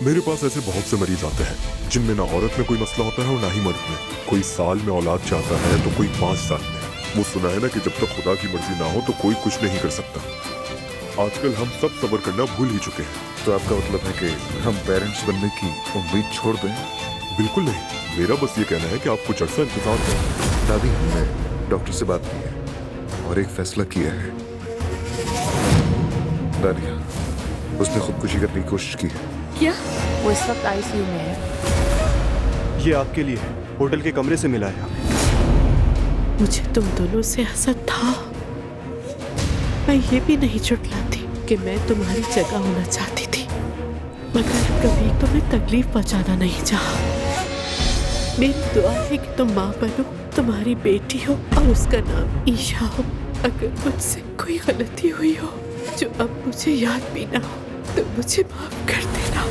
मेरे पास ऐसे बहुत से मरीज आते हैं जिनमें ना औरत में कोई मसला होता है और ना ही मर्द में। कोई साल में औलाद चाहता है तो कोई 5 साल में। वो सुना है ना कि जब तक खुदा की मर्जी ना हो तो कोई कुछ नहीं कर सकता। आजकल हम सब सब्र करना भूल ही चुके हैं। तो आपका मतलब है कि हम पेरेंट्स बनने की उम्मीद छोड़ दें? बिल्कुल नहीं, मेरा बस ये कहना है कि आप कुछ अर्सा इंतजार करें। दादी, हमने डॉक्टर से बात की है और एक फैसला किया है। दानिया, उसने खुदकुशी करने की कोशिश की है। क्या? वो इस वक्त आईसीयू में है। ये आपके लिए है, होटल के कमरे से मिला है हमें। मुझे तुम दोनों से हसद था। मैं ये भी नहीं झुठलाती कि मैं तुम्हारी जगह होना चाहती थी, मगर कभी तुम्हें तकलीफ पहुंचाना नहीं चाहा। मेरी दुआ है कि तुम माँ बनो, तुम्हारी बेटी हो और उसका नाम ईशा हो। अगर मुझसे कोई गलती हुई हो जो अब मुझे याद भी ना हो तो मुझे माफ कर देना।